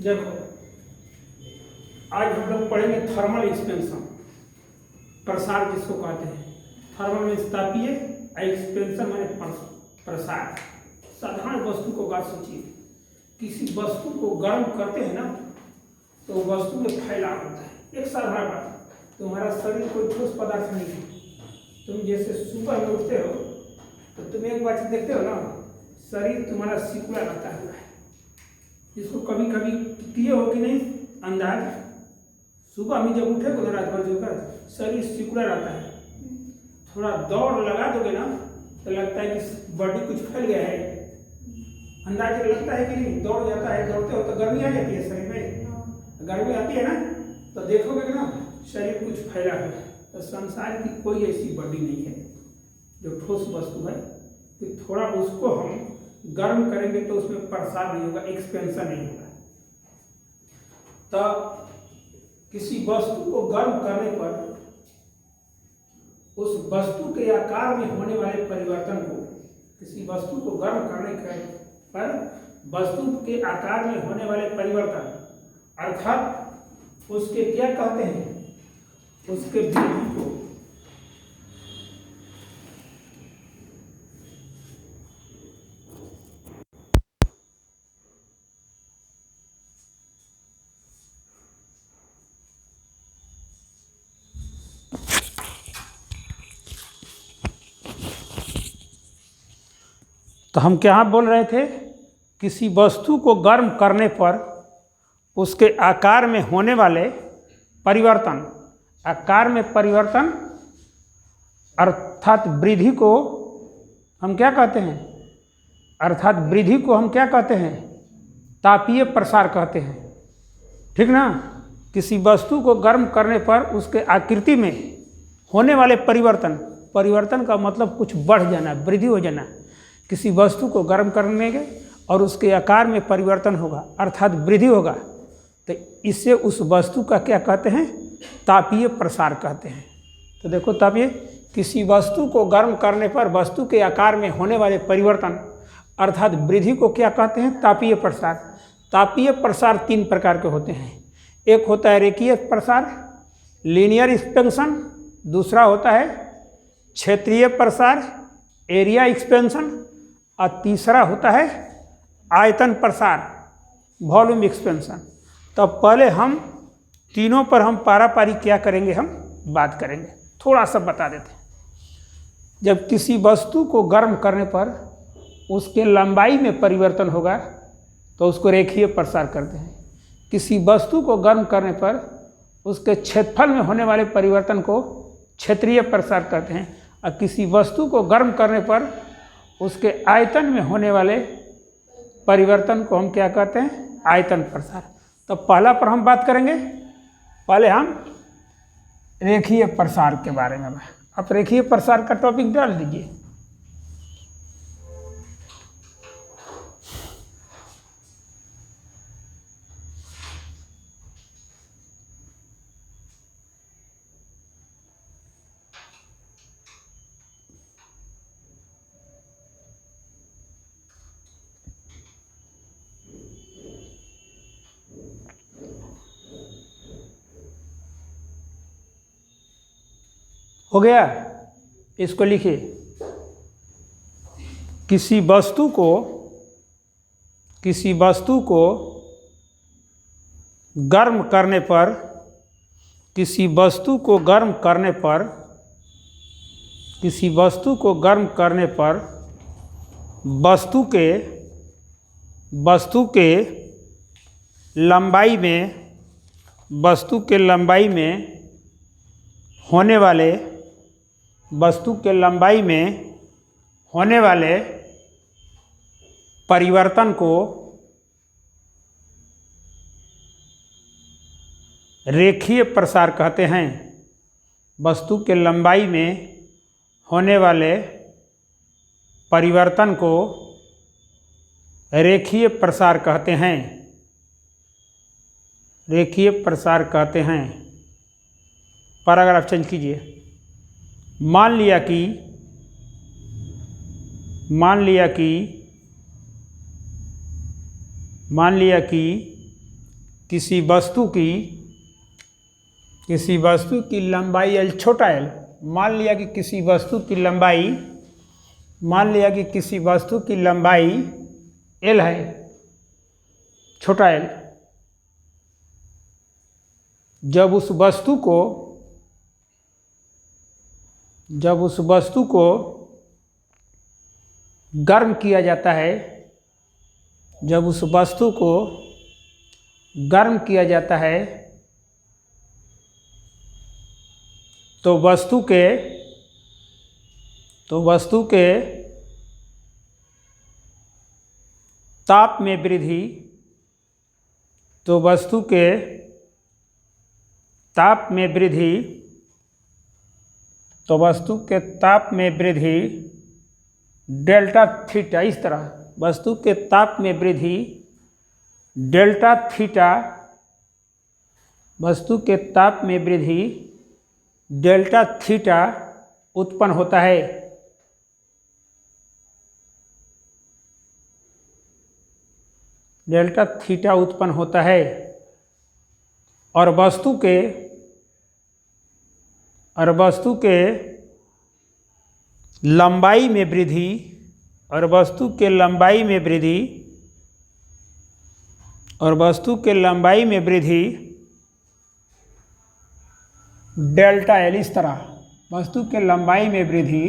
देखो, आज हम लोग पढ़ेंगे थर्मल एक्सपेंशन, प्रसार जिसको कहते हैं। थर्मल में तापीय, एक्सपेंशन माने प्रसार। साधारण वस्तु को बात सोचिए, किसी वस्तु को गर्म करते हैं ना तो वस्तु में फैलाव होता है। एक साधारण बात, तुम्हारा शरीर कोई ठोस पदार्थ नहीं है। तुम जैसे सुबह में उठते हो तो तुम एक बात देखते हो ना, शरीर तुम्हारा सिकुड़ा रहता है। इसको कभी कभी किए हो कि नहीं अंदाज? सुबह में जब उठे को रात भर जो कर शरीर सिकुड़ा रहता है। थोड़ा दौड़ लगा दोगे ना तो लगता है कि बॉडी कुछ फैल गया है। अंदाज लगता है कि नहीं? दौड़ जाता है, दौड़ते हो तो गर्मी आ जाती है शरीर में। गर्मी आती है ना तो देखोगे ना शरीर कुछ फैला हुआ है। तो संसार की कोई ऐसी बॉडी नहीं है जो ठोस वस्तु है कि थोड़ा उसको हम गर्म करेंगे तो उसमें प्रसार नहीं होगा, एक्सपेंशन नहीं होगा। तो किसी वस्तु को गर्म करने पर उस वस्तु के आकार में होने वाले परिवर्तन को, किसी वस्तु को गर्म करने पर वस्तु के आकार में होने वाले परिवर्तन अर्थात उसके क्या कहते हैं, उसके वृद्धि को तो हम क्या बोल रहे थे, किसी वस्तु को गर्म करने पर उसके आकार में होने वाले परिवर्तन, आकार में परिवर्तन अर्थात वृद्धि को हम क्या कहते हैं, अर्थात वृद्धि को हम क्या कहते हैं, तापीय प्रसार कहते हैं। ठीक ना? किसी वस्तु को गर्म करने पर उसके आकृति में होने वाले परिवर्तन, परिवर्तन का मतलब कुछ बढ़ जाना, वृद्धि हो जाना। किसी वस्तु को गर्म करने के और उसके आकार में परिवर्तन होगा अर्थात वृद्धि होगा, तो इससे उस वस्तु का क्या कहते हैं, तापीय प्रसार कहते हैं। तो देखो, तापीय किसी वस्तु को गर्म करने पर वस्तु के आकार में होने वाले परिवर्तन अर्थात वृद्धि को क्या कहते हैं, तापीय प्रसार। तापीय प्रसार तीन प्रकार के होते हैं। एक होता है रेखीय प्रसार, लीनियर एक्सपेंशन। दूसरा होता है क्षेत्रीय प्रसार, एरिया एक्सपेंशन। और तीसरा होता है आयतन प्रसार, वॉल्यूम एक्सपेंशन। तो पहले हम तीनों पर हम पारापारी क्या करेंगे, हम बात करेंगे। थोड़ा सा बता देते हैं। जब किसी वस्तु को गर्म करने पर उसके लंबाई में परिवर्तन होगा तो उसको रेखीय प्रसार करते हैं। किसी वस्तु को गर्म करने पर उसके क्षेत्रफल में होने वाले परिवर्तन को क्षेत्रीय प्रसार करते हैं। और किसी वस्तु को गर्म करने पर उसके आयतन में होने वाले परिवर्तन को हम क्या कहते हैं, आयतन प्रसार। तो पहला पर हम बात करेंगे, पहले हम रेखीय प्रसार के बारे में। आप रेखीय प्रसार का टॉपिक डाल दीजिए। हो गया? इसको लिखिए। किसी वस्तु को गर्म करने पर, किसी वस्तु को गर्म करने पर, किसी वस्तु को गर्म करने पर वस्तु के लंबाई में, वस्तु के लंबाई में होने वाले, वस्तु के लंबाई में होने वाले परिवर्तन को रेखीय प्रसार कहते हैं। वस्तु के लंबाई में होने वाले परिवर्तन को रेखीय प्रसार कहते हैं, रेखीय प्रसार कहते हैं। पैराग्राफ चेंज कीजिए। मान लिया कि किसी वस्तु की लंबाई l छोटा l, मान लिया कि किसी वस्तु की लंबाई l है, छोटा l। जब उस वस्तु को गर्म किया जाता है, तो वस्तु के ताप में वृद्धि डेल्टा थीटा, इस तरह वस्तु के ताप में वृद्धि डेल्टा थीटा उत्पन्न होता है। और वस्तु के लंबाई में वृद्धि डेल्टा एल, इस तरह वस्तु के लंबाई में वृद्धि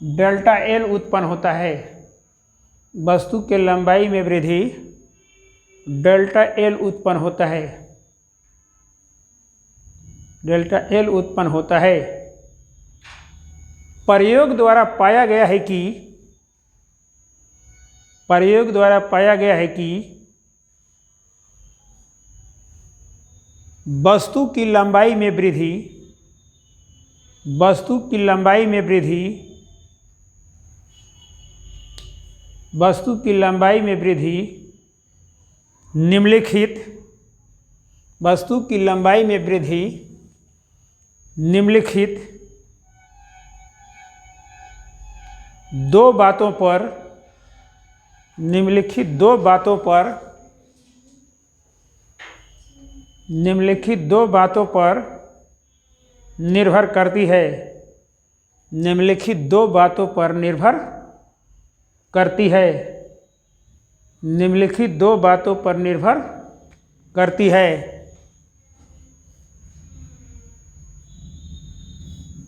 डेल्टा एल उत्पन्न होता है। प्रयोग द्वारा पाया गया है कि वस्तु की लंबाई में वृद्धि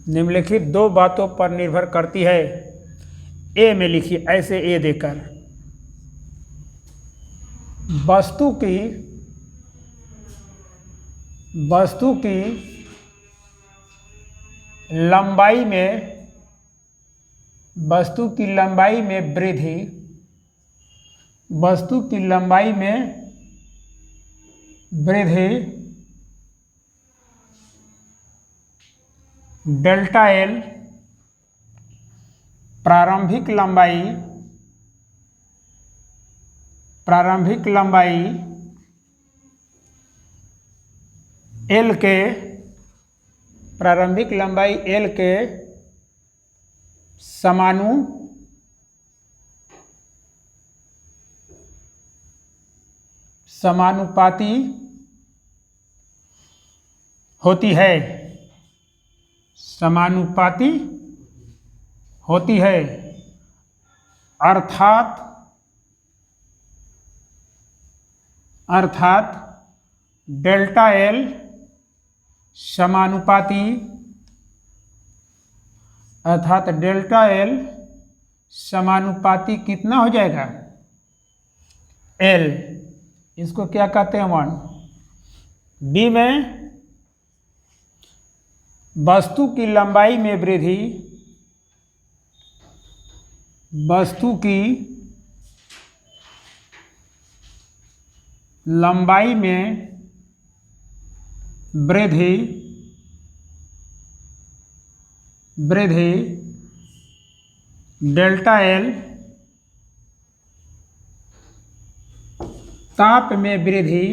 निम्नलिखित दो बातों पर निर्भर करती है। ए में लिखिए ऐसे, ए देकर वस्तु की लंबाई में वृद्धि डेल्टा एल प्रारंभिक लंबाई एल के समानुपाती होती है, अर्थात डेल्टा एल समानुपाती कितना हो जाएगा? एल। इसको क्या कहते हैं? 1। बी में वस्तु की लंबाई में वृद्धि डेल्टा एल ताप में वृद्धि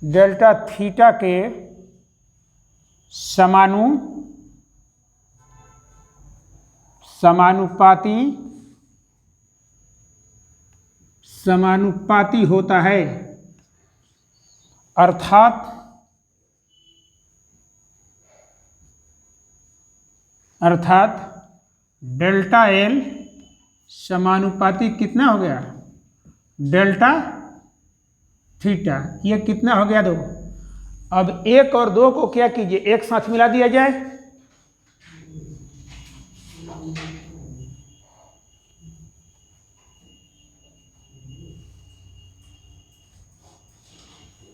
डेल्टा थीटा के समानुपाती समानुपाती होता है, अर्थात डेल्टा एल समानुपाती कितना हो गया, डेल्टा थीटा। ये कितना हो गया 2। अब 1 और 2 को क्या कीजिए, एक साथ मिला दिया जाए।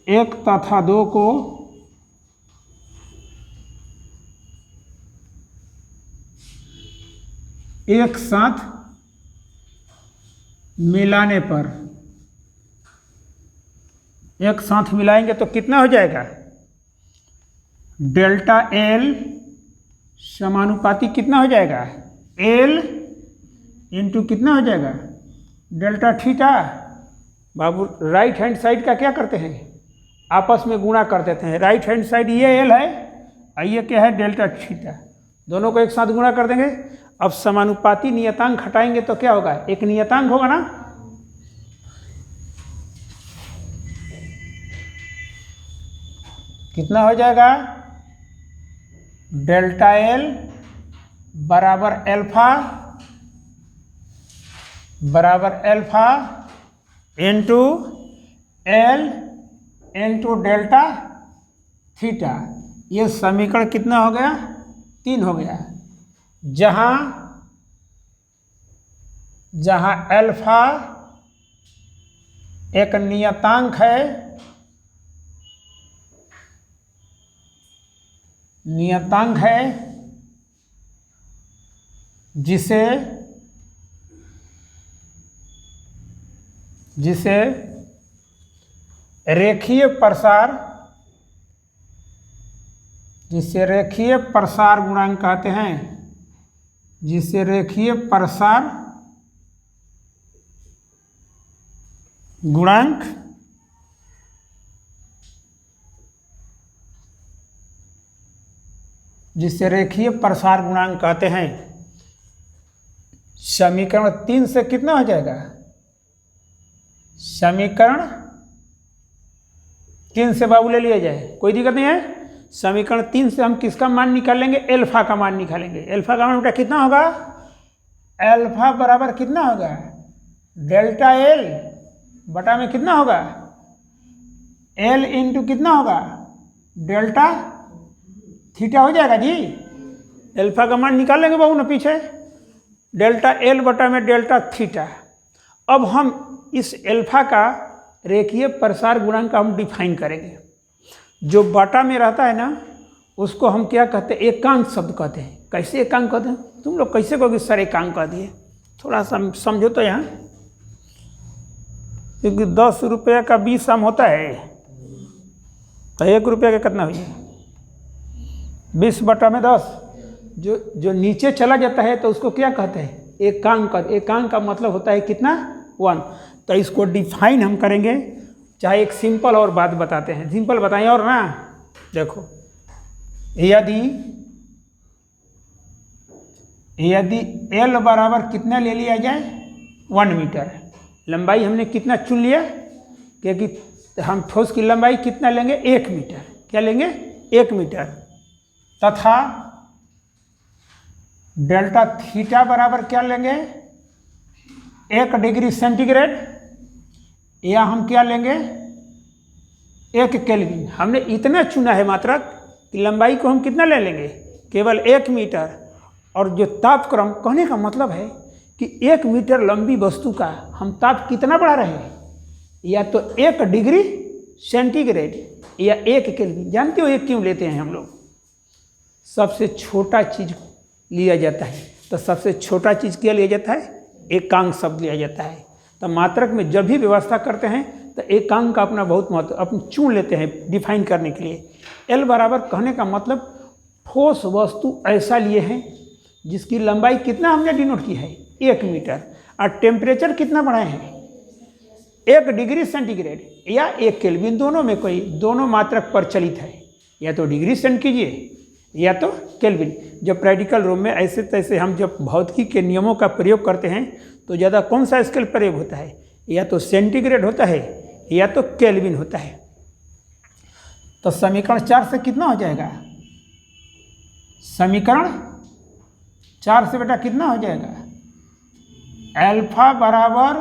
एक तथा 2 को एक साथ मिलाने पर, एक साथ मिलाएंगे तो कितना हो जाएगा, डेल्टा एल समानुपाती कितना हो जाएगा, एल इंटू कितना हो जाएगा, डेल्टा थीटा। बाबू राइट हैंड साइड का क्या करते हैं, आपस में गुणा कर देते हैं। राइट हैंड साइड ये एल है और ये क्या है, डेल्टा थीटा। दोनों को एक साथ गुणा कर देंगे। अब समानुपाती नियतांक हटाएंगे तो क्या होगा, एक नियतांक होगा ना। कितना हो जाएगा, डेल्टा एल बराबर alpha into L into delta theta. ये समीकरण कितना हो गया, 3 हो गया। जहां एल्फा एक नियतांक है, जिसे रेखीय प्रसार गुणांक कहते हैं, जिसे रेखीय प्रसार गुणांक कहते हैं। समीकरण 3 से कितना हो जाएगा, समीकरण 3 से बाबू ले लिया जाए, कोई दिक्कत नहीं है। समीकरण 3 से हम किसका मान निकालेंगे, एल्फा का मान निकालेंगे। एल्फा का मान बेटा कितना होगा, एल्फा बराबर कितना होगा, डेल्टा एल बटा में कितना होगा, एल इंटू कितना होगा, डेल्टा थीटा हो जाएगा जी। एल्फा का मान निकाल लेंगे बाबू ना पीछे, डेल्टा एल बटा में डेल्टा थीटा। अब हम इस एल्फा का रेखीय प्रसार गुणांक का हम डिफाइन करेंगे। जो बटा में रहता है ना, उसको हम क्या कहते हैं, एकांक शब्द कहते हैं। कैसे एकांक कहते हैं, तुम लोग कैसे कहोगे सर एकांक कह दिए, थोड़ा सा समझो तो यहाँ। क्योंकि 10 रुपये का 20 सम होता है तो 1 रुपये का कितना हुई, 20 बटा में 10। जो नीचे चला जाता है तो उसको क्या कहते हैं, एकांक। एकांक का मतलब होता है कितना, 1। तो इसको डिफाइन हम करेंगे, चाहे एक सिंपल और बात बताते हैं, सिंपल बताएं और ना। देखो यदि एल बराबर कितना ले लिया जाए, 1 मीटर। लंबाई हमने कितना चुन लिया, क्योंकि हम ठोस की लंबाई कितना लेंगे, 1 मीटर। क्या लेंगे, 1 मीटर। तथा डेल्टा थीटा बराबर क्या लेंगे, 1 डिग्री सेंटीग्रेड, या हम क्या लेंगे, 1 केल्विन। हमने इतना चुना है मात्रक कि लंबाई को हम कितना ले लेंगे, केवल 1 मीटर। और जो तापक्रम, कहने का मतलब है कि 1 मीटर लंबी वस्तु का हम ताप कितना बढ़ा रहे हैं, या तो 1 डिग्री सेंटीग्रेड या 1 केल्विन। जानते हो ये क्यों लेते हैं हम लोग, सबसे छोटा चीज लिया जाता है। तो सबसे छोटा चीज क्या लिया जाता है, एकांक शब्द लिया जाता है। तो मात्रक में जब भी व्यवस्था करते हैं तो एकांक का अपना बहुत महत्व अपन चुन लेते हैं डिफाइन करने के लिए। एल बराबर कहने का मतलब ठोस वस्तु ऐसा लिए हैं जिसकी लंबाई कितना हमने डिनोट की है, 1 मीटर, और टेम्परेचर कितना बढ़ाए हैं, 1 डिग्री सेंटीग्रेड या 1 केल्विन। दोनों में कोई, दोनों मात्रक प्रचलित है, या तो डिग्री सेंट कीजिए या तो केल्विन। जब प्रैक्टिकल रूम में ऐसे तैसे हम जब भौतिकी के नियमों का प्रयोग करते हैं तो ज़्यादा कौन सा स्केल प्रयोग होता है, या तो सेंटीग्रेड होता है या तो केल्विन होता है। तो समीकरण 4 से कितना हो जाएगा, समीकरण 4 से बेटा कितना हो जाएगा, अल्फा बराबर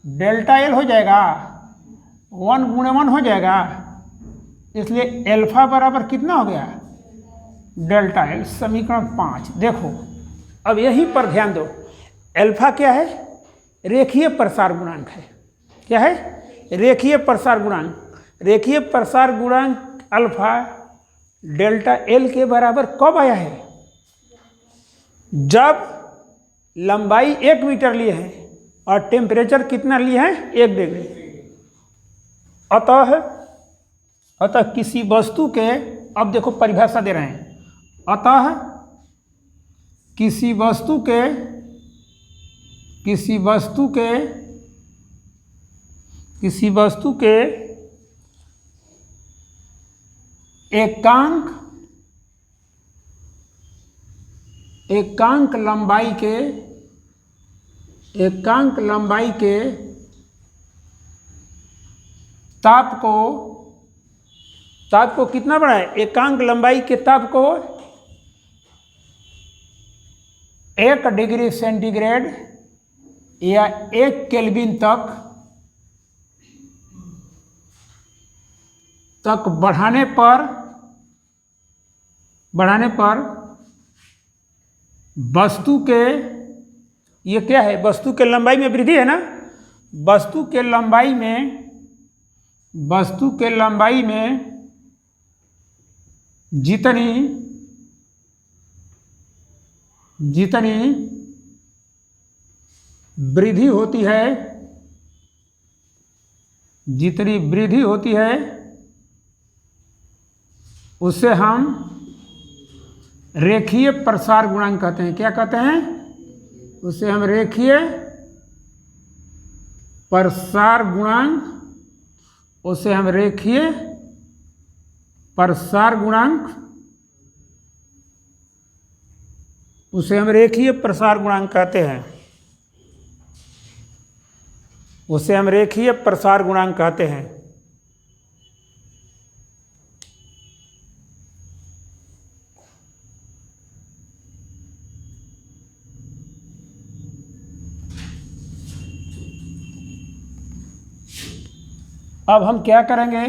डेल्टा एल हो जाएगा, 1 गुणे 1 हो जाएगा, इसलिए अल्फा बराबर कितना हो गया, डेल्टा एल। समीकरण 5 देखो, अब यहीं पर ध्यान दो, अल्फा क्या है, रेखीय प्रसार गुणांक है। क्या है, रेखीय प्रसार गुणांक। रेखीय प्रसार गुणांक अल्फा डेल्टा एल के बराबर कब आया है, जब लंबाई 1 मीटर लिए है और टेम्परेचर कितना लिए है, 1 डिग्री। अतः किसी वस्तु के, अब देखो परिभाषा दे रहे हैं, अतः किसी वस्तु के एकांक लंबाई के ताप को कितना बढ़ाए, एकांक लंबाई के ताप को 1 डिग्री सेंटीग्रेड या 1 केल्विन तक बढ़ाने पर वस्तु के, ये क्या है, वस्तु के लंबाई में वृद्धि है ना, वस्तु के लंबाई में जितनी वृद्धि होती है उसे हम रेखीय प्रसार गुणांक कहते हैं। क्या कहते हैं, उसे हम रेखीय प्रसार गुणांक, उसे हम रेखीय प्रसार गुणांक कहते हैं। उसे हम रेखीय प्रसार गुणांक कहते हैं। अब हम क्या करेंगे,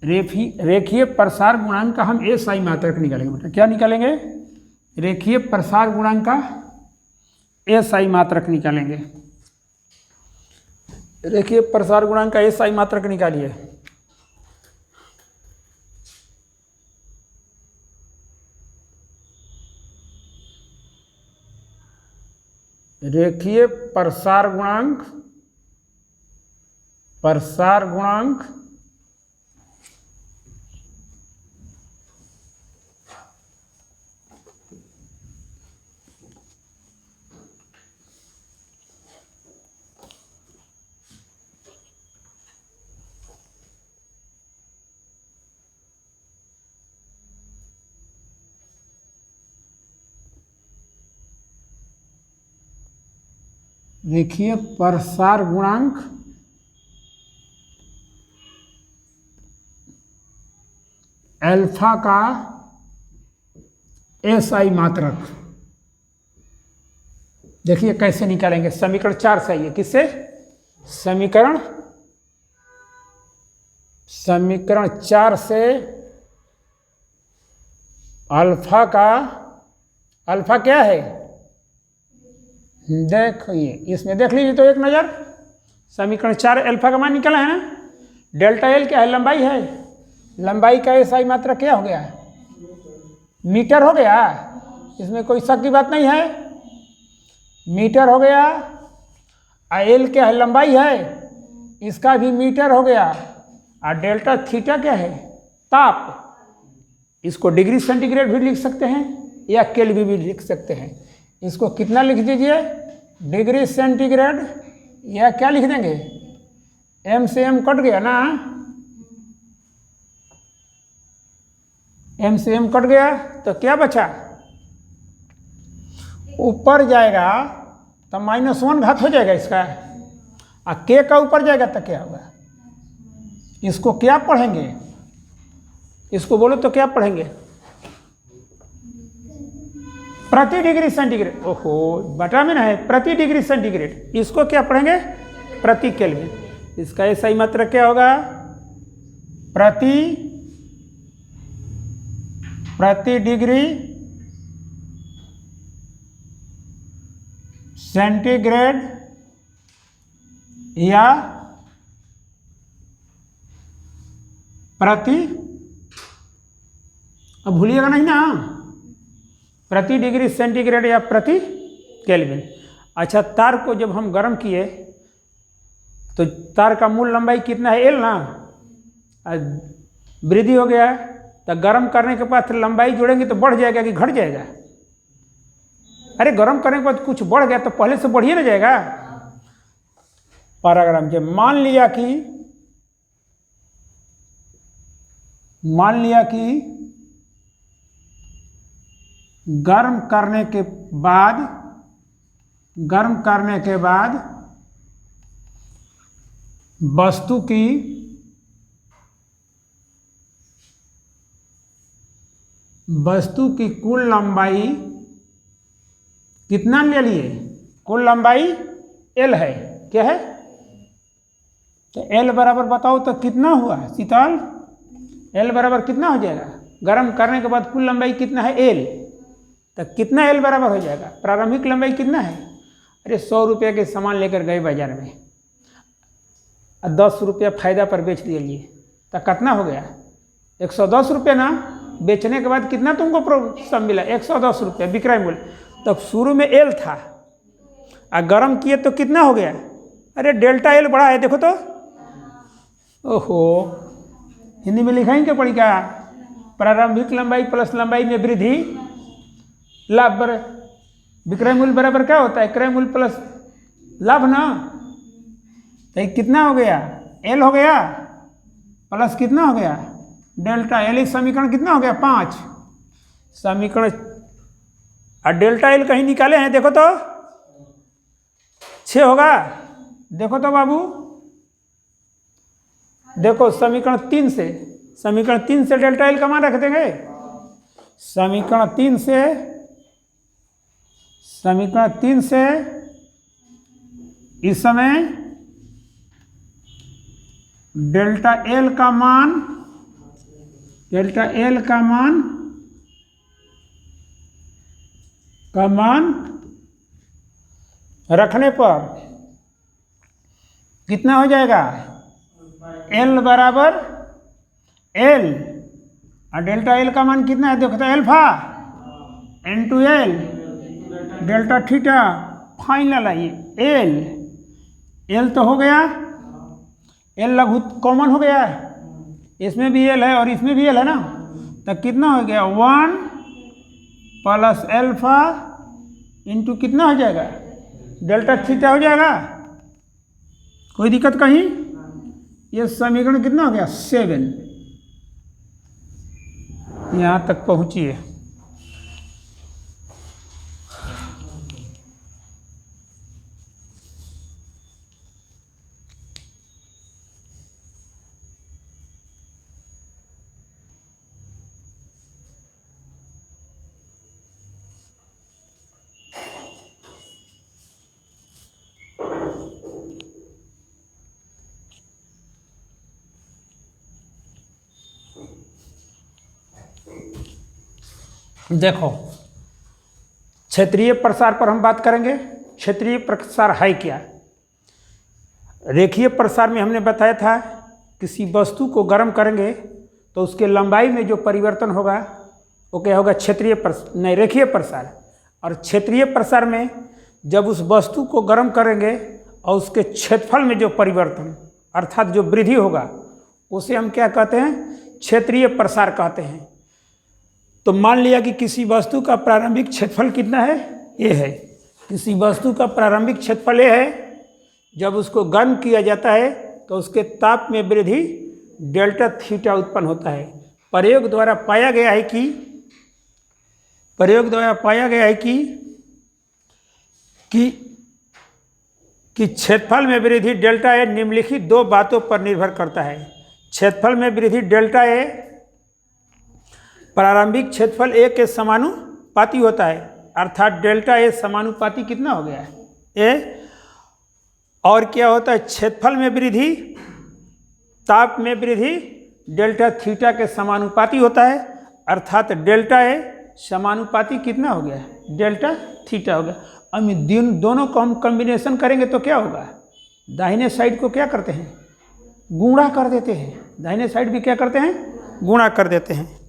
रेखीय प्रसार गुणांक का हम SI मात्रक निकालेंगे बेटा। क्या निकालेंगे, रेखीय प्रसार गुणांक का SI मात्रक निकालेंगे। रेखीय प्रसार गुणांक का SI मात्रक निकालिए। रेखीय प्रसार गुणांक रेखीय प्रसार गुणांक अल्फा का SI मात्रक देखिए कैसे निकालेंगे। समीकरण 4 से आइए, किससे, समीकरण 4 से अल्फा क्या है, देखिए इसमें देख लीजिए तो एक नज़र। समीकरण 4 अल्फा का मान निकला है ना, डेल्टा एल क्या है, लंबाई है, लंबाई का SI मात्रक क्या हो गया, मीटर हो गया, इसमें कोई शक की बात नहीं है, मीटर हो गया। एल क्या है, लंबाई है, इसका भी मीटर हो गया। और डेल्टा थीटा क्या है, ताप, इसको डिग्री सेंटीग्रेड भी लिख सकते हैं या केल्विन भी लिख सकते हैं। इसको कितना लिख दीजिए, डिग्री सेंटीग्रेड, या क्या लिख देंगे, M से M कट गया ना, m से m कट गया तो क्या बचा, ऊपर जाएगा तो -1 घात हो जाएगा इसका, और k का ऊपर जाएगा तो क्या होगा, इसको क्या पढ़ेंगे, इसको बोलो तो क्या पढ़ेंगे, प्रति डिग्री सेंटीग्रेड। ओहो, बटा में ना है, प्रति डिग्री सेंटीग्रेड। इसको क्या पढ़ेंगे, प्रति केल्विन। इसका ये सही मात्रक क्या होगा, प्रति डिग्री सेंटीग्रेड या प्रति, अब भूलिएगा नहीं ना, प्रति डिग्री सेंटीग्रेड या प्रति केल्विन। अच्छा, तार को जब हम गर्म किए तो तार का मूल लंबाई कितना है, एल ना, वृद्धि हो गया तो गर्म करने के बाद लंबाई जोड़ेंगे तो बढ़ जाएगा कि घट जाएगा, अरे गर्म करने के बाद कुछ बढ़ गया तो पहले से बढ़िए ना जाएगा। पैराग्राफ जब मान लिया कि गर्म करने के बाद वस्तु की कुल लंबाई कितना ले लिए, कुल लंबाई L है, क्या है, तो L बराबर बताओ तो कितना हुआ शीतल, L बराबर कितना हो जाएगा, गर्म करने के बाद कुल लंबाई कितना है L, तो कितना L बराबर हो जाएगा, प्रारंभिक लंबाई कितना है, अरे 100 रुपये के सामान लेकर गए बाजार में और 10 रुपया फायदा पर बेच दिए तो कितना हो गया, 110 रुपये ना, बेचने के बाद कितना तुमको सब मिला, 110 रुपये विक्रय मूल्य। तब शुरू में L था और गर्म किए तो कितना हो गया, अरे डेल्टा L बड़ा है, देखो तो, ओहो, हिंदी में लिखाएंगे पड़ी क्या, प्रारंभिक लंबाई प्लस लंबाई में वृद्धि, लाभ विक्रय मूल्य बराबर क्या होता है, क्रय मूल्य प्लस लाभ ना, तो कितना हो गया, L हो गया प्लस कितना हो गया, डेल्टा L। इस समीकरण कितना हो गया, 5 समीकरण, और डेल्टा L कहीं निकाले हैं, देखो तो 6 होगा, देखो तो बाबू, देखो समीकरण 3 से डेल्टा L का मान रख देंगे, समीकरण 3 से इस समय डेल्टा L का मान रखने पर कितना हो जाएगा, L बराबर L, और डेल्टा L का मान कितना है, देखो तो alpha into L delta theta, final आइए L तो हो गया, L लघु कॉमन हो गया, इसमें भी L है और इसमें भी L है ना, तो कितना हो गया, 1 प्लस एल्फा इंटू कितना हो जाएगा, डेल्टा थीटा हो जाएगा, कोई दिक्कत कहीं, ये समीकरण कितना हो गया, 7, यहाँ तक पहुँचिए। देखो, क्षेत्रीय प्रसार पर हम बात करेंगे। क्षेत्रीय प्रसार है क्या, रेखीय प्रसार में हमने बताया था किसी वस्तु को गर्म करेंगे तो उसके लंबाई में जो परिवर्तन होगा वो क्या होगा, रेखीय प्रसार। और क्षेत्रीय प्रसार में जब उस वस्तु को गर्म करेंगे और उसके क्षेत्रफल में जो परिवर्तन अर्थात जो वृद्धि होगा उसे हम क्या कहते हैं, क्षेत्रीय प्रसार कहते हैं। तो मान लिया कि किसी वस्तु का प्रारंभिक क्षेत्रफल कितना है, ये है, किसी वस्तु का प्रारंभिक क्षेत्रफल ये है, जब उसको गर्म किया जाता है तो उसके ताप में वृद्धि डेल्टा थीटा उत्पन्न होता है। प्रयोग द्वारा पाया गया है कि क्षेत्रफल में वृद्धि डेल्टा ए निम्नलिखित दो बातों पर निर्भर करता है। क्षेत्रफल में वृद्धि डेल्टा ए प्रारंभिक क्षेत्रफल ए के समानुपाती होता है, अर्थात डेल्टा ए समानुपाती कितना हो गया है ए। और क्या होता है, क्षेत्रफल में वृद्धि ताप में वृद्धि डेल्टा थीटा के समानुपाती होता है, अर्थात डेल्टा ए समानुपाती कितना हो गया है डेल्टा थीटा हो गया। अब दोनों को हम कॉम्बिनेशन करेंगे तो क्या होगा, दाहिने साइड को क्या करते हैं गुणा कर देते हैं, दाहिने साइड भी क्या करते हैं गुणा कर देते हैं।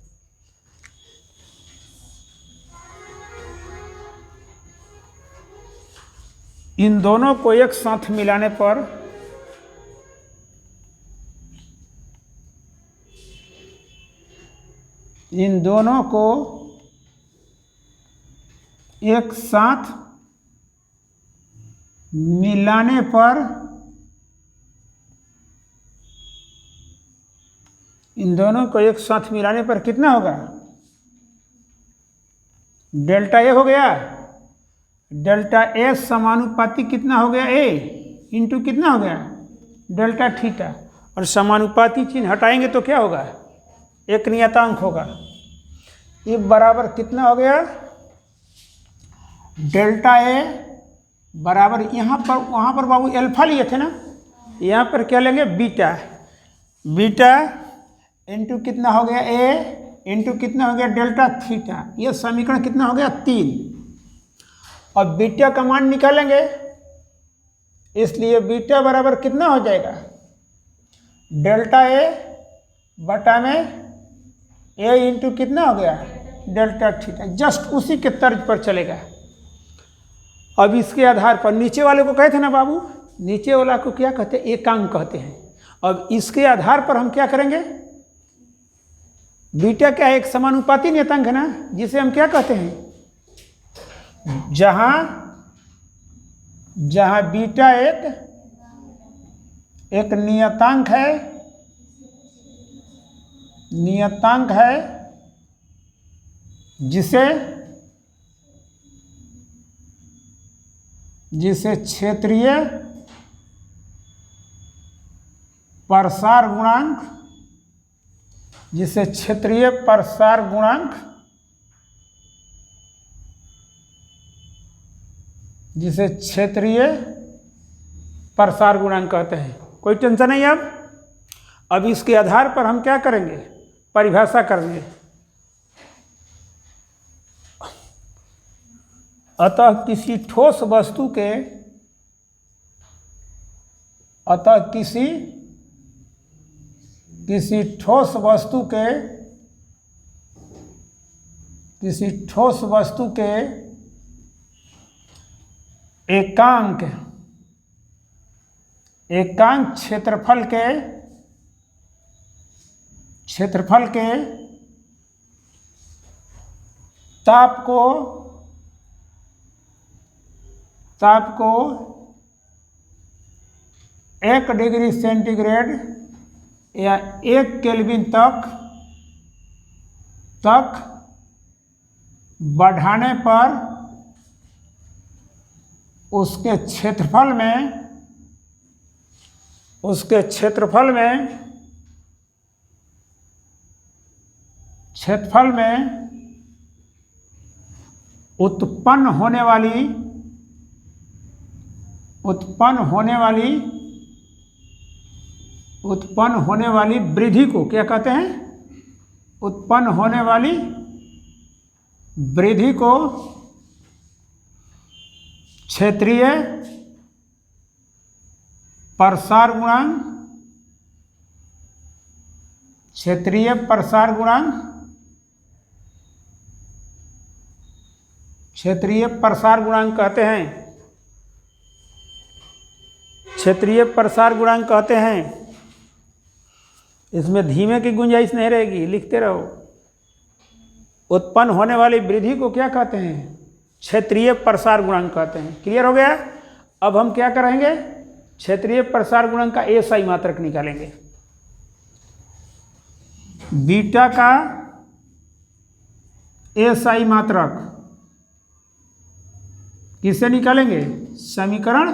इन दोनों को एक साथ मिलाने पर इन दोनों को एक साथ मिलाने पर इन दोनों को एक साथ मिलाने पर कितना होगा, डेल्टा ए हो गया। डेल्टा ए समानुपाती कितना हो गया ए इंटू कितना हो गया डेल्टा थीटा, और समानुपाती चिन्ह हटाएंगे तो क्या होगा एक नियतांक होगा। ये बराबर कितना हो गया डेल्टा ए बराबर यहाँ पर वहाँ पर बाबू अल्फा लिए थे ना, यहाँ पर क्या लेंगे बीटा, बीटा इंटू कितना हो गया ए इंटू कितना हो गया डेल्टा थीटा। ये समीकरण कितना हो गया 3। और बीटा का मान निकालेंगे, इसलिए बीटा बराबर कितना हो जाएगा डेल्टा ए बटा में ए इंटू कितना हो गया डेल्टा थीटा। जस्ट उसी के तर्ज पर चलेगा। अब इसके आधार पर नीचे वाले को कहते हैं ना बाबू, नीचे वाला को क्या कहते हैं एकांक कहते हैं। अब इसके आधार पर हम क्या करेंगे, बीटा क्या है एक समानुपाती नियतांक है ना, जिसे हम क्या कहते हैं जहां बीटा एक नियतांक है जिसे क्षेत्रीय प्रसार गुणांक कहते हैं। कोई टेंशन नहीं। अब इसके आधार पर हम क्या करेंगे परिभाषा करेंगे। अतः किसी ठोस वस्तु के एकांक क्षेत्रफल के ताप को 1 डिग्री सेंटीग्रेड या 1 केल्विन तक बढ़ाने पर उसके क्षेत्रफल में उत्पन्न होने वाली वृद्धि को क्या कहते हैं, उत्पन्न होने वाली वृद्धि को क्षेत्रीय प्रसार गुणांक कहते हैं। क्षेत्रीय प्रसार गुणांक कहते हैं। इसमें धीमे की गुंजाइश नहीं रहेगी, लिखते रहो। उत्पन्न होने वाली वृद्धि को क्या कहते हैं, क्षेत्रीय प्रसार गुणांक कहते हैं। क्लियर हो गया। अब हम क्या करेंगे, क्षेत्रीय प्रसार गुणांक का एसआई मात्रक निकालेंगे। बीटा का एसआई मात्रक किससे निकालेंगे? समीकरण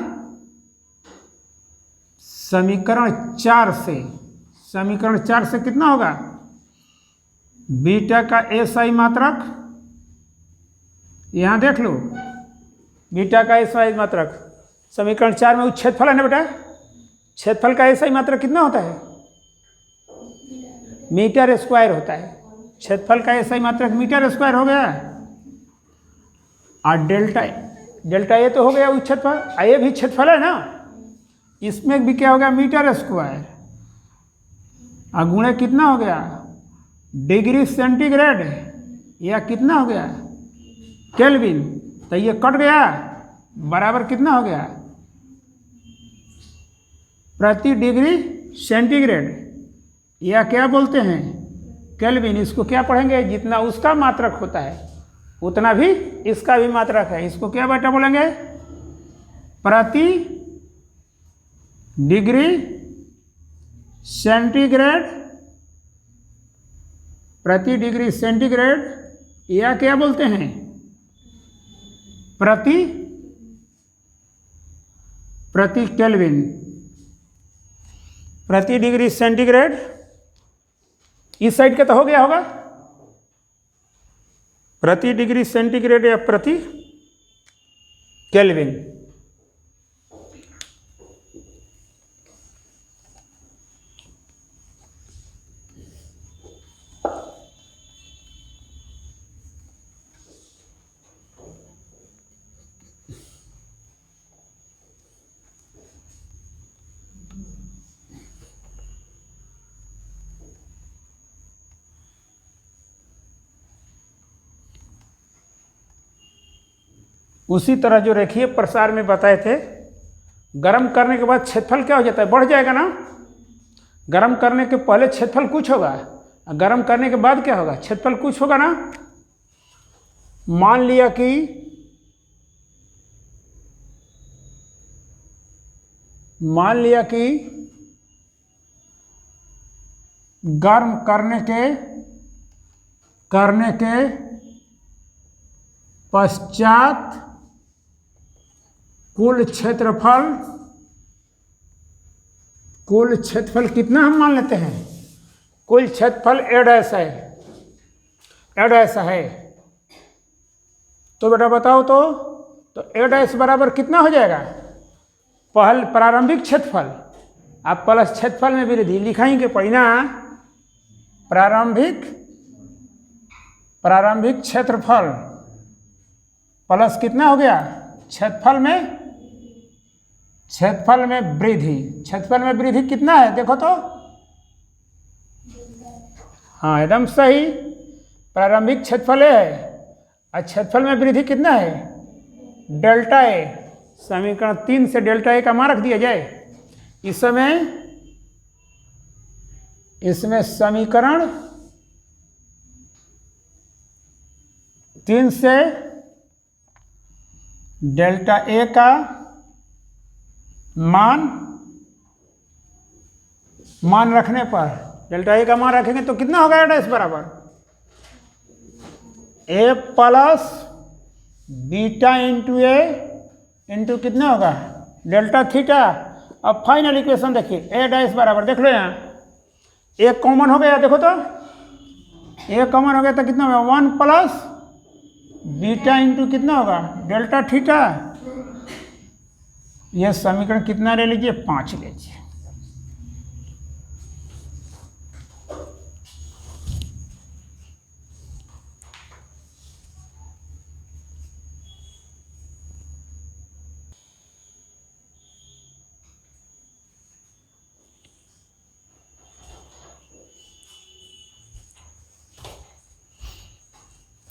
4 से। समीकरण 4 से कितना होगा? बीटा का एसआई मात्रक, यहाँ देख लो, बीटा का एसआई मात्रक समीकरण 4 में क्षेत्रफल है ना बेटा, क्षेत्रफल का एसआई मात्रक कितना होता है? मीटर स्क्वायर होता है। क्षेत्रफल का एसआई मात्रक मीटर स्क्वायर हो गया। और डेल्टा ए तो हो गया उस क्षेत्रफल, ये भी क्षेत्रफल है ना, इसमें भी क्या हो गया? Metre square. और गुणे कितना हो गया? डिग्री सेंटीग्रेड, या कितना हो गया? केल्विन। तो ये कट गया, बराबर कितना हो गया? प्रति डिग्री सेंटीग्रेड, या क्या बोलते हैं? केल्विन। इसको क्या पढ़ेंगे? जितना उसका मात्रक होता है उतना भी इसका भी मात्रक है। इसको क्या बेटा बोलेंगे? प्रति डिग्री सेंटीग्रेड, प्रति डिग्री सेंटीग्रेड, या क्या बोलते हैं? प्रति केल्विन। प्रति डिग्री सेंटीग्रेड इस साइड का तो हो गया होगा, प्रति डिग्री सेंटीग्रेड या प्रति केल्विन। उसी तरह जो रेखीय प्रसार में बताए थे, गर्म करने के बाद क्षेत्रफल क्या हो जाता है? बढ़ जाएगा ना। गर्म करने के पहले क्षेत्रफल कुछ होगा, गर्म करने के बाद क्या होगा? क्षेत्रफल कुछ होगा ना। मान लिया कि गर्म करने के पश्चात कुल क्षेत्रफल कितना हम मान लेते हैं? कुल क्षेत्रफल ए डैश है। तो बेटा बताओ तो ए डैश बराबर कितना हो जाएगा? पहल प्रारंभिक क्षेत्रफल, आप प्लस क्षेत्रफल में वृद्धि लिखाएंगे पढ़ना। प्रारंभिक क्षेत्रफल प्लस कितना हो गया? क्षेत्रफल में वृद्धि। क्षेत्रफल में वृद्धि कितना है देखो तो? हाँ एकदम सही, प्रारंभिक क्षेत्रफल है और क्षेत्रफल में वृद्धि कितना है? Delta A. समीकरण 3 से डेल्टा ए का मान रख दिया जाए। इसमें समीकरण 3 से डेल्टा ए का मान रखने पर, डेल्टा ए का मान रखेंगे तो कितना होगा? डैश बराबर ए प्लस बीटा इंटू ए इंटू कितना होगा? Delta theta. अब फाइनल इक्वेशन देखिए, ए डैश बराबर, देख लो यहाँ एक कॉमन हो गया, देखो तो एक कॉमन हो गया तो कितना होगा? 1 प्लस बीटा इंटू कितना होगा? Delta theta. यह समीकरण कितना ले लीजिए? 5 लीजिए।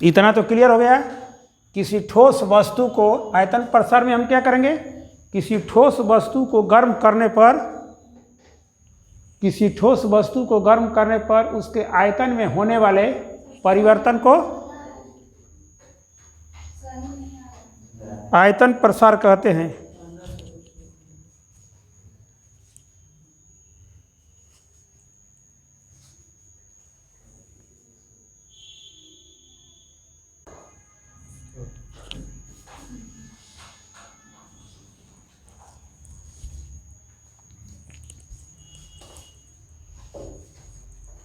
इतना तो क्लियर हो गया। किसी ठोस वस्तु को आयतन प्रसार में हम क्या करेंगे? किसी ठोस वस्तु को गर्म करने पर उसके आयतन में होने वाले परिवर्तन को आयतन प्रसार कहते हैं।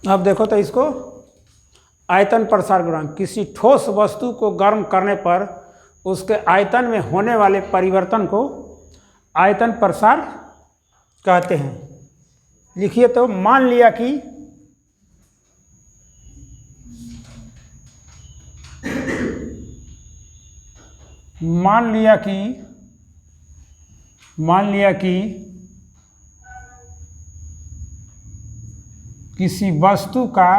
अब देखो तो इसको आयतन प्रसार गुणांक, किसी ठोस वस्तु को गर्म करने पर उसके आयतन में होने वाले परिवर्तन को आयतन प्रसार कहते हैं। लिखिए तो, मान लिया कि किसी वस्तु का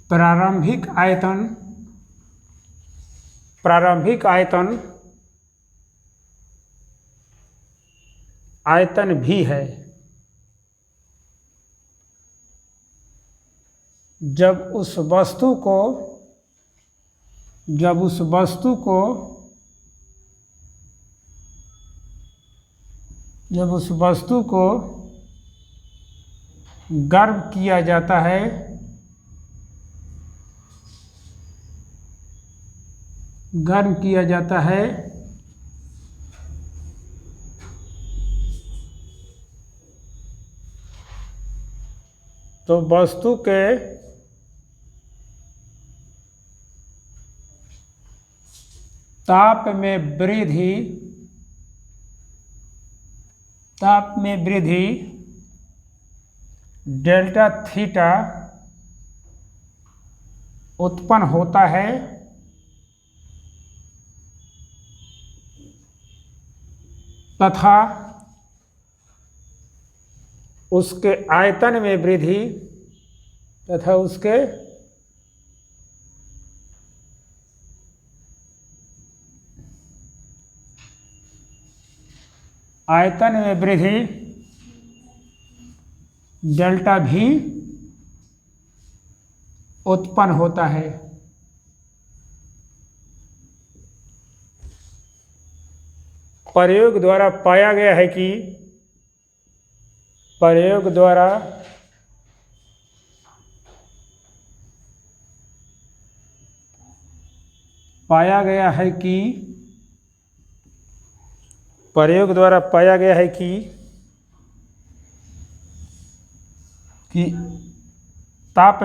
प्रारंभिक आयतन भी है। जब उस वस्तु को गर्म किया जाता है तो वस्तु के ताप में वृद्धि डेल्टा थीटा उत्पन्न होता है तथा उसके आयतन में वृद्धि डेल्टा भी उत्पन्न होता है। प्रयोग द्वारा पाया गया है कि ताप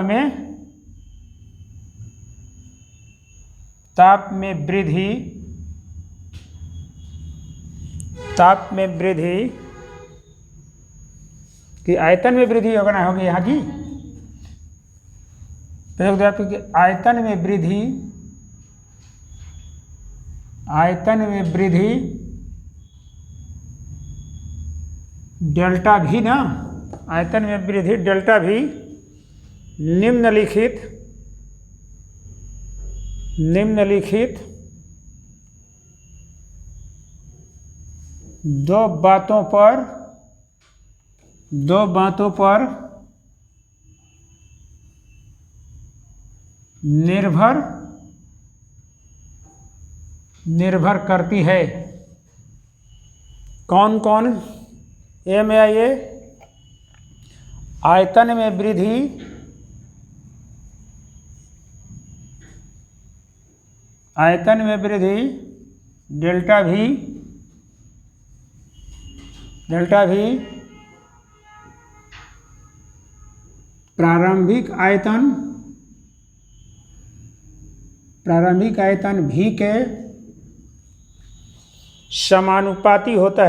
में वृद्धि कि आयतन में वृद्धि होगा ना, होगी यहाँ जी। प्रयोग द्वारा कि आयतन में वृद्धि डेल्टा भी ना, आयतन में वृद्धि डेल्टा भी निम्नलिखित दो बातों पर निर्भर करती है। कौन कौन? ए में आइए, आयतन में वृद्धि डेल्टा भी प्रारंभिक आयतन भी के समानुपाती होता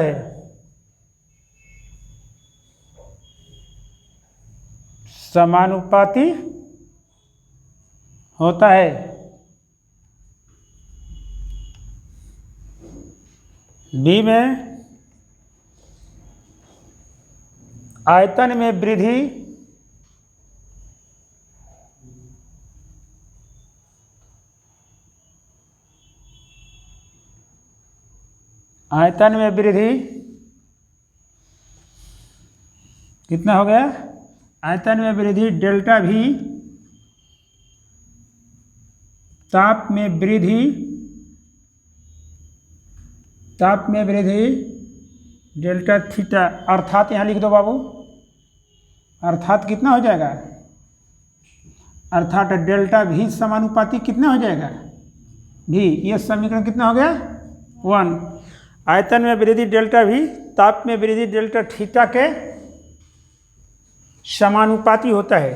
है। बी में आयतन में वृद्धि कितना हो गया? आयतन में वृद्धि डेल्टा भी ताप में वृद्धि डेल्टा थीटा, अर्थात यहाँ लिख दो बाबू, अर्थात कितना हो जाएगा, अर्थात डेल्टा भी समानुपाती कितना हो जाएगा भी। यह समीकरण कितना हो गया 1। आयतन में वृद्धि डेल्टा भी ताप में वृद्धि डेल्टा थीटा के समानुपाती होता है।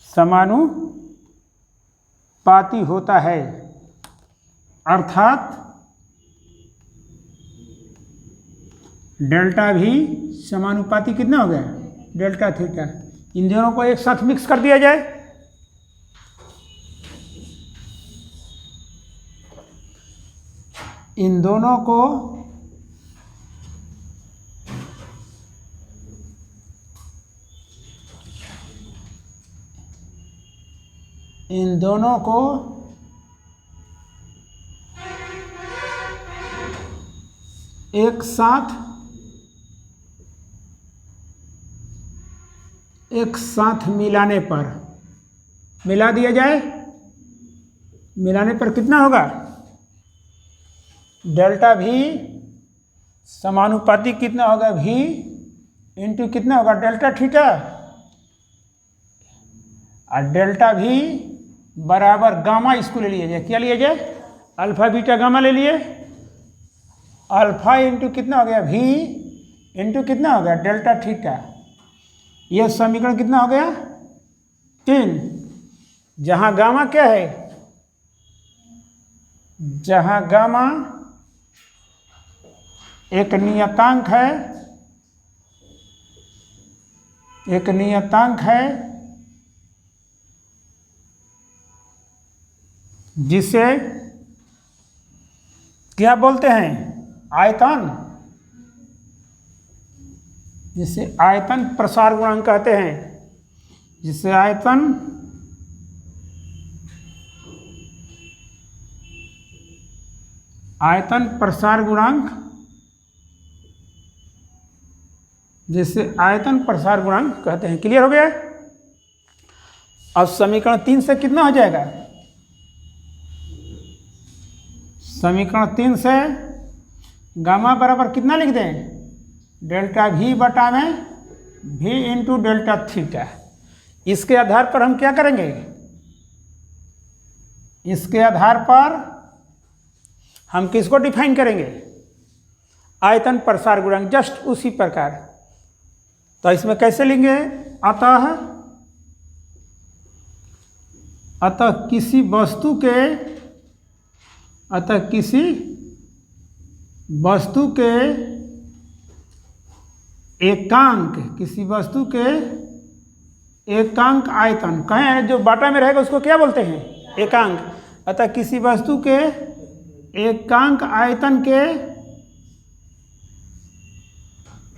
समानुपाती होता है अर्थात डेल्टा भी समानुपाती कितना हो गया डेल्टा थीटा। इन दोनों को एक साथ मिक्स कर दिया जाए, इन दोनों को एक साथ मिलाने पर, मिला दिया जाए, मिलाने पर कितना होगा डेल्टा भी समानुपाती कितना होगा भी इंटू कितना होगा डेल्टा थीटा। और डेल्टा भी बराबर गामा, इसको ले लिया जाए, क्या लिया जाए अल्फा बीटा गामा ले लिए। अल्फा इंटू कितना हो गया भी इंटू कितना हो गया डेल्टा थीटा। यह समीकरण कितना हो गया 3। जहां गामा क्या है, जहां गामा एक नियतांक है, एक नियतांक है जिसे क्या बोलते हैं आयतन, जिसे आयतन प्रसार गुणांक कहते हैं, जिसे आयतन प्रसार गुणांक, जिसे आयतन प्रसार गुणांक कहते हैं। क्लियर हो गया। अब समीकरण 3 से कितना हो जाएगा, समीकरण 3 से गामा बराबर कितना लिख दें डेल्टा भी बटा में भी इंटू डेल्टा थीटा। इसके आधार पर हम क्या करेंगे, इसके आधार पर हम किसको डिफाइन करेंगे आयतन प्रसार गुणांक, जस्ट उसी प्रकार। तो इसमें कैसे लेंगे, अतः किसी वस्तु के एकांक, किसी वस्तु के एकांक आयतन, कहें जो बाटा में रहेगा उसको क्या बोलते हैं एकांक। अतः किसी वस्तु के एकांक आयतन के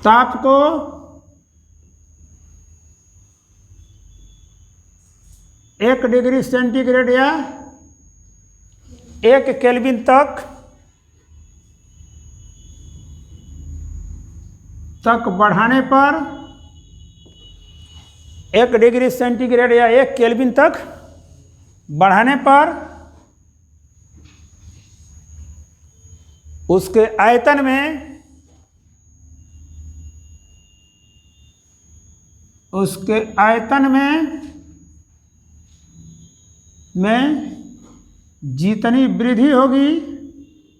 ताप को एक डिग्री सेंटीग्रेड या 1 केल्विन तक बढ़ाने पर, 1 डिग्री सेंटीग्रेड या 1 केल्विन तक बढ़ाने पर उसके आयतन में जितनी वृद्धि होगी,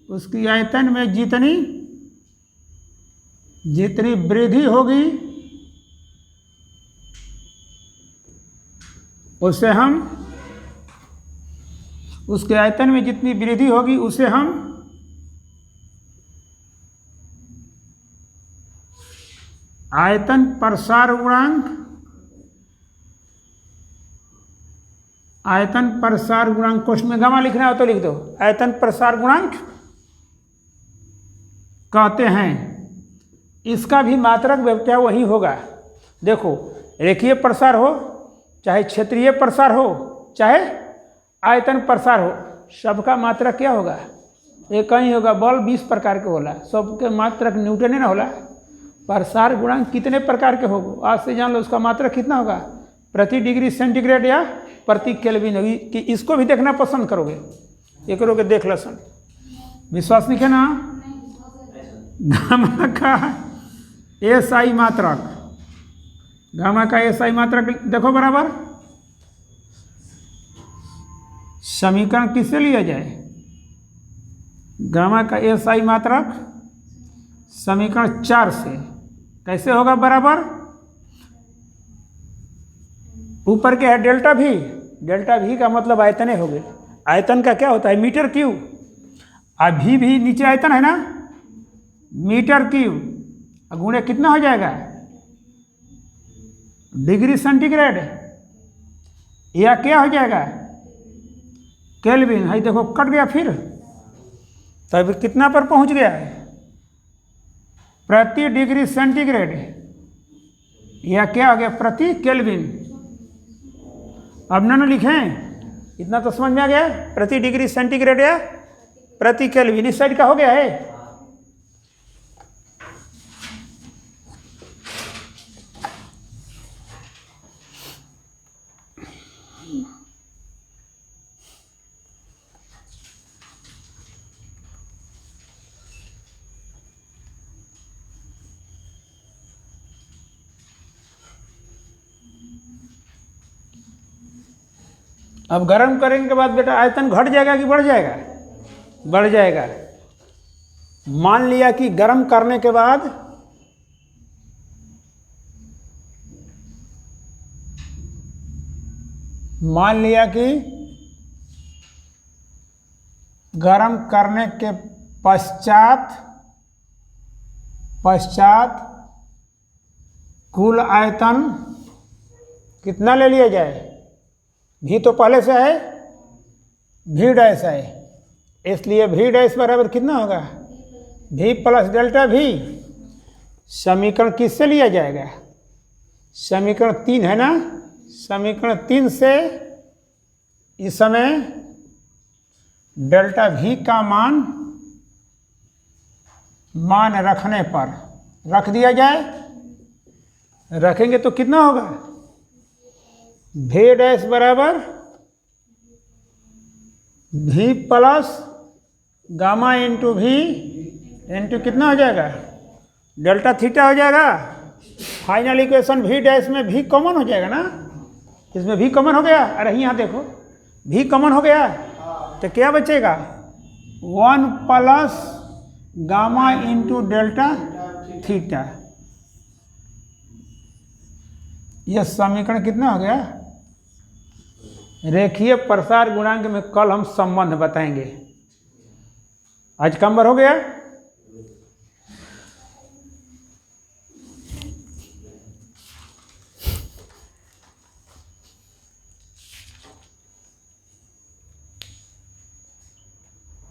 उसकी आयतन में जितनी वृद्धि होगी उसे हम, उसके आयतन में जितनी वृद्धि होगी उसे हम आयतन प्रसार गुणांक, आयतन प्रसार गुणांक, क्वेश्चन में गामा लिखना हो तो लिख दो, आयतन प्रसार गुणांक कहते हैं। इसका भी मात्रक व्यवत्या वही होगा। देखो रेखीय प्रसार हो, चाहे क्षेत्रीय प्रसार हो, चाहे आयतन प्रसार हो, सबका मात्रक क्या होगा एक ही होगा। बल 20 प्रकार के होला, सबके मात्रक न्यूटन ही ना होला। प्रसार गुणांक कितने प्रकार के होगा आज से जान लो, उसका मात्रक कितना होगा प्रति डिग्री सेंटीग्रेड या प्रति केल्विन होगी। कि इसको भी देखना पसंद करोगे, ये करोगे देख लसन, विश्वास नहीं है ना। गामा का एसआई मात्रक, गामा का एसआई मात्रक देखो बराबर। समीकरण किससे लिया जाए? गामा का एसआई मात्रक समीकरण 4 से। कैसे होगा बराबर? ऊपर के है डेल्टा भी, डेल्टा भी का मतलब आयतने हो गए। आयतन का क्या होता है? Metre cube. अभी भी नीचे आयतन है ना, मीटर क्यूब गुणे कितना हो जाएगा? डिग्री सेंटीग्रेड, या क्या हो जाएगा? केल्विन। है देखो कट गया फिर, तब कितना पर पहुंच गया है? प्रति डिग्री सेंटीग्रेड, या क्या हो गया? प्रति केल्विन। अब ना लिखें, इतना तो समझ में आ गया। प्रति डिग्री सेंटीग्रेड या प्रति केल्विन, इस साइड का हो गया है। अब गर्म करने के बाद बेटा आयतन घट जाएगा कि बढ़ जाएगा? बढ़ जाएगा। मान लिया कि गर्म करने के बाद गर्म करने के पश्चात कुल आयतन कितना ले लिया जाए? भी तो पहले से है, भी डैश है, इसलिए भी डैश बराबर कितना होगा? भी प्लस डेल्टा भी। समीकरण किससे लिया जाएगा? समीकरण 3 है ना। समीकरण 3 से इस समय डेल्टा भी का मान रखने पर रख दिया जाए। रखेंगे तो कितना होगा? भी डैश बराबर भी प्लस गामा इंटू भी इंटू कितना हो जाएगा? डेल्टा थीटा हो जाएगा। फाइनल इक्वेशन भी डैश में भी कॉमन हो जाएगा ना, इसमें भी कॉमन हो गया। अरे यहाँ देखो, भी कॉमन हो गया तो क्या बचेगा? 1 plus gamma into delta theta. यह समीकरण कितना हो गया? रेखीय प्रसार गुणांक में कल हम संबंध बताएंगे। आज कम बार हो गया।